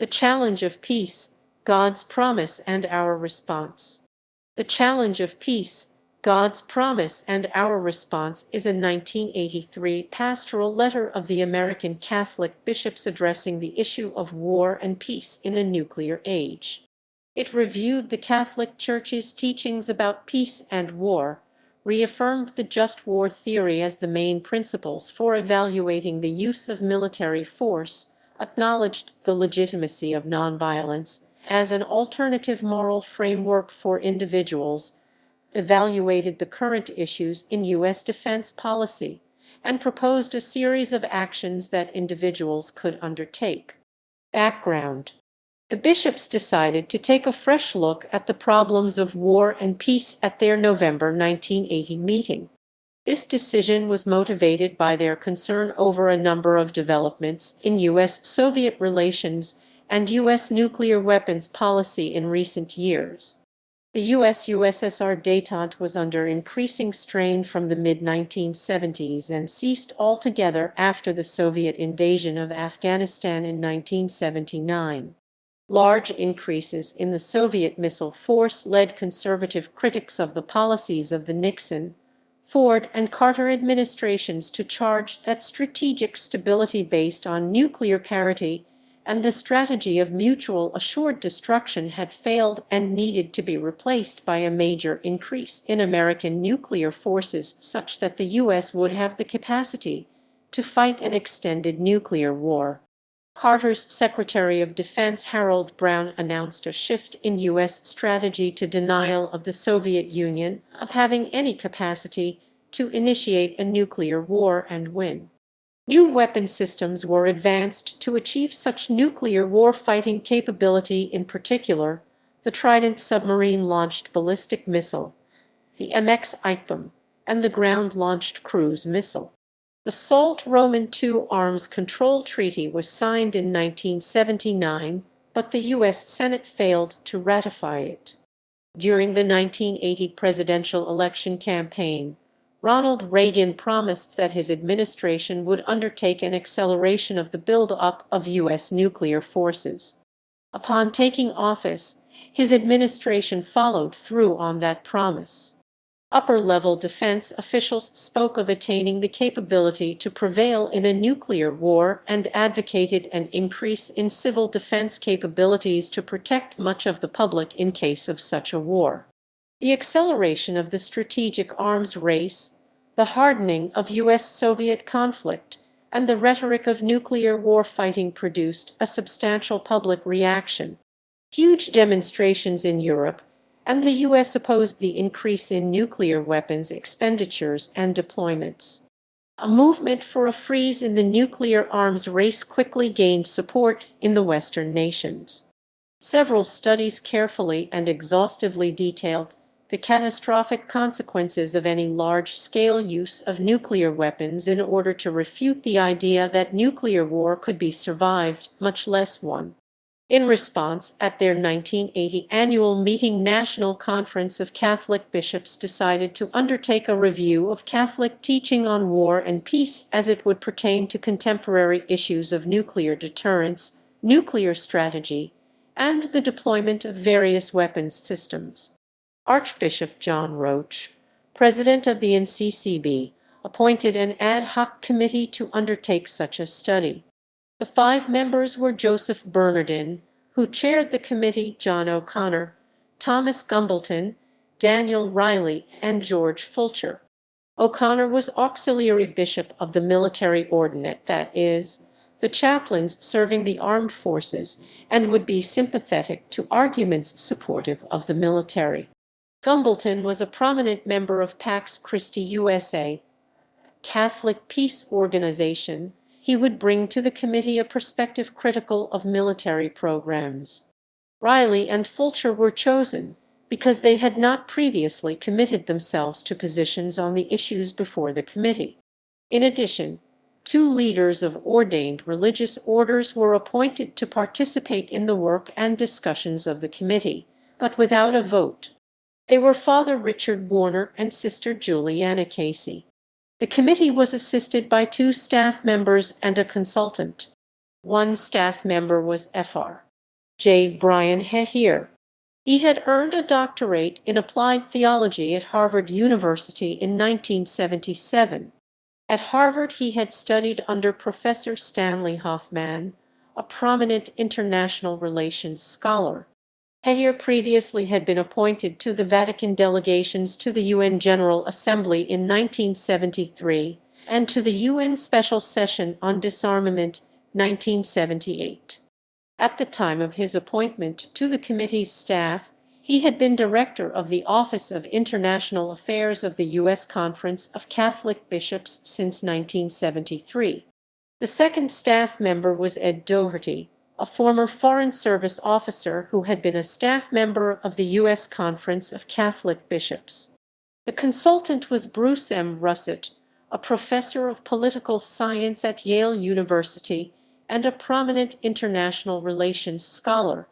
The Challenge of Peace, God's Promise and Our Response. The Challenge of Peace, God's Promise and Our Response is a 1983 pastoral letter of the American Catholic bishops addressing the issue of war and peace in a nuclear age. It reviewed the Catholic Church's teachings about peace and war, reaffirmed the just war theory as the main principles for evaluating the use of military force, acknowledged the legitimacy of nonviolence as an alternative moral framework for individuals, evaluated the current issues in U.S. defense policy, and proposed a series of actions that individuals could undertake. Background: the bishops decided to take a fresh look at the problems of war and peace at their November 1980 meeting. This decision was motivated by their concern over a number of developments in U.S.-Soviet relations and U.S. nuclear weapons policy in recent years. The U.S.-USSR détente was under increasing strain from the mid-1970s and ceased altogether after the Soviet invasion of Afghanistan in 1979. Large increases in the Soviet missile force led conservative critics of the policies of the Nixon, Ford, and Carter administrations to charge that strategic stability based on nuclear parity and the strategy of mutual assured destruction had failed and needed to be replaced by a major increase in American nuclear forces such that the U.S. would have the capacity to fight an extended nuclear war. Carter's Secretary of Defense Harold Brown announced a shift in U.S. strategy to denial of the Soviet Union of having any capacity to initiate a nuclear war and win. New weapon systems were advanced to achieve such nuclear war-fighting capability, in particular, the Trident submarine-launched ballistic missile, the MX-ICBM, and the ground-launched cruise missile. The SALT Roman II Arms Control Treaty was signed in 1979, but the U.S. Senate failed to ratify it. During the 1980 presidential election campaign, Ronald Reagan promised that his administration would undertake an acceleration of the build-up of U.S. nuclear forces. Upon taking office, his administration followed through on that promise. Upper-level defense officials spoke of attaining the capability to prevail in a nuclear war and advocated an increase in civil defense capabilities to protect much of the public in case of such a war. The acceleration of the strategic arms race, the hardening of U.S.-Soviet conflict, and the rhetoric of nuclear war fighting produced a substantial public reaction. Huge demonstrations in Europe, and the U.S. opposed the increase in nuclear weapons expenditures and deployments. A movement for a freeze in the nuclear arms race quickly gained support in the Western nations. Several studies carefully and exhaustively detailed the catastrophic consequences of any large-scale use of nuclear weapons in order to refute the idea that nuclear war could be survived, much less won. In response, at their 1980 annual meeting, National Conference of Catholic Bishops decided to undertake a review of Catholic teaching on war and peace as it would pertain to contemporary issues of nuclear deterrence, nuclear strategy, and the deployment of various weapons systems. Archbishop John Roach, president of the NCCB, appointed an ad hoc committee to undertake such a study. The 5 members were Joseph Bernardin, who chaired the committee, John O'Connor, Thomas Gumbleton, Daniel Riley, and George Fulcher. O'Connor was auxiliary bishop of the military ordinate, that is, the chaplains serving the armed forces, and would be sympathetic to arguments supportive of the military. Gumbleton was a prominent member of Pax Christi USA, Catholic peace organization. He would bring to the committee a perspective critical of military programs. Riley and Fulcher were chosen because they had not previously committed themselves to positions on the issues before the committee. In addition, 2 leaders of ordained religious orders were appointed to participate in the work and discussions of the committee, but without a vote. They were Father Richard Warner and Sister Juliana Casey. The committee was assisted by 2 staff members and a consultant. One staff member was Fr. J. Brian Hehere. He had earned a doctorate in applied theology at Harvard University in 1977. At Harvard, he had studied under Professor Stanley Hoffman, a prominent international relations scholar. Heyer previously had been appointed to the Vatican delegations to the UN General Assembly in 1973 and to the UN Special Session on Disarmament 1978. At the time of his appointment to the committee's staff, he had been director of the Office of International Affairs of the U.S. Conference of Catholic Bishops since 1973. The second staff member was Ed Doherty, a former Foreign Service officer who had been a staff member of the U.S. Conference of Catholic Bishops. The consultant was Bruce M. Russett, a professor of political science at Yale University and a prominent international relations scholar.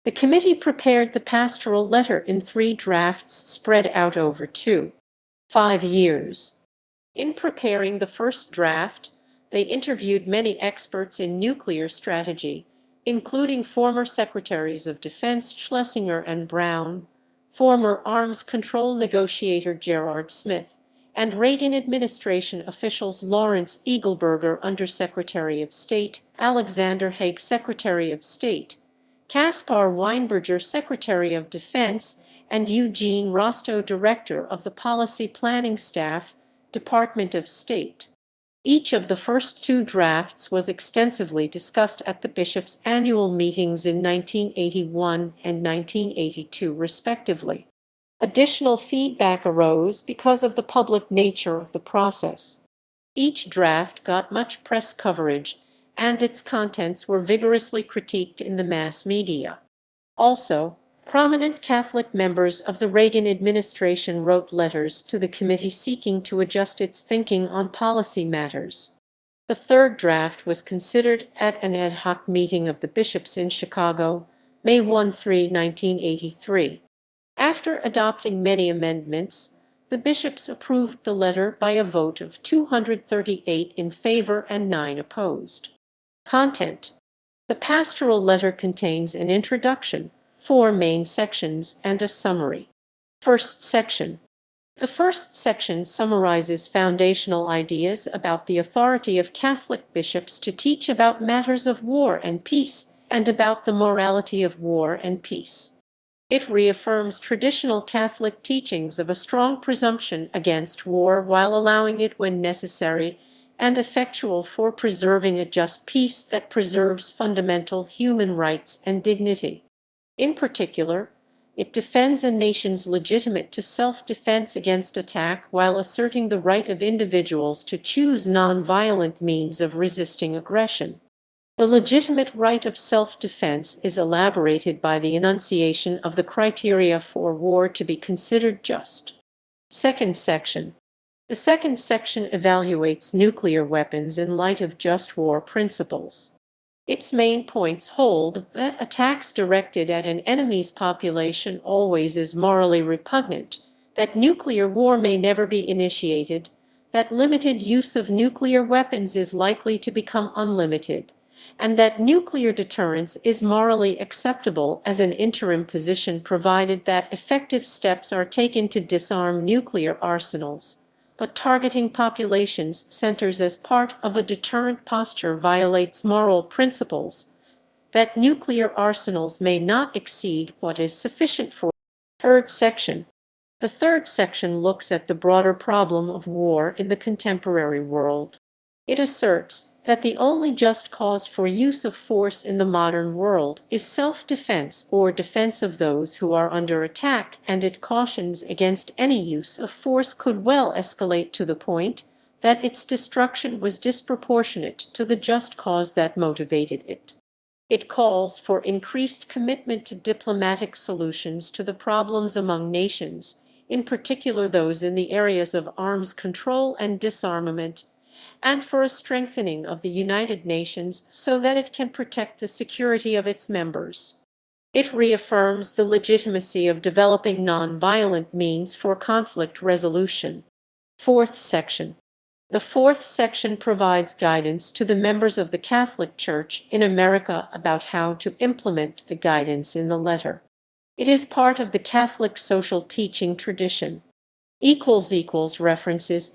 The committee prepared the pastoral letter in 3 drafts spread out over 5 years. In preparing the first draft, they interviewed many experts in nuclear strategy, including former Secretaries of Defense Schlesinger and Brown, former arms control negotiator Gerard Smith, and Reagan administration officials Lawrence Eagleburger, Undersecretary of State, Alexander Haig, Secretary of State, Caspar Weinberger, Secretary of Defense, and Eugene Rostow, Director of the Policy Planning Staff, Department of State. Each of the first 2 drafts was extensively discussed at the bishops' annual meetings in 1981 and 1982, respectively. Additional feedback arose because of the public nature of the process. Each draft got much press coverage, and its contents were vigorously critiqued in the mass media. Also, prominent Catholic members of the Reagan administration wrote letters to the committee seeking to adjust its thinking on policy matters. The third draft was considered at an ad hoc meeting of the bishops in Chicago, May 13, 1983. After adopting many amendments, the bishops approved the letter by a vote of 238 in favor and 9 opposed. Content: the pastoral letter contains an introduction, 4 main sections, and a summary. First section. The first section summarizes foundational ideas about the authority of Catholic bishops to teach about matters of war and peace, and about the morality of war and peace. It reaffirms traditional Catholic teachings of a strong presumption against war while allowing it when necessary and effectual for preserving a just peace that preserves fundamental human rights and dignity. In particular, it defends a nation's legitimate to self-defense against attack while asserting the right of individuals to choose nonviolent means of resisting aggression. The legitimate right of self-defense is elaborated by the enunciation of the criteria for war to be considered just. Second section. The second section evaluates nuclear weapons in light of just war principles. Its main points hold that attacks directed at an enemy's population always is morally repugnant, that nuclear war may never be initiated, that limited use of nuclear weapons is likely to become unlimited, and that nuclear deterrence is morally acceptable as an interim position provided that effective steps are taken to disarm nuclear arsenals. But targeting populations centers as part of a deterrent posture violates moral principles, that nuclear arsenals may not exceed what is sufficient for. Third section. The third section looks at the broader problem of war in the contemporary world. It asserts that the only just cause for use of force in the modern world is self-defense or defense of those who are under attack, and it cautions against any use of force could well escalate to the point that its destruction was disproportionate to the just cause that motivated it. It calls for increased commitment to diplomatic solutions to the problems among nations, in particular those in the areas of arms control and disarmament, and for a strengthening of the United Nations so that it can protect the security of its members. It reaffirms the legitimacy of developing nonviolent means for conflict resolution. Fourth section. The fourth section provides guidance to the members of the Catholic Church in America about how to implement the guidance in the letter. It is part of the Catholic social teaching tradition. References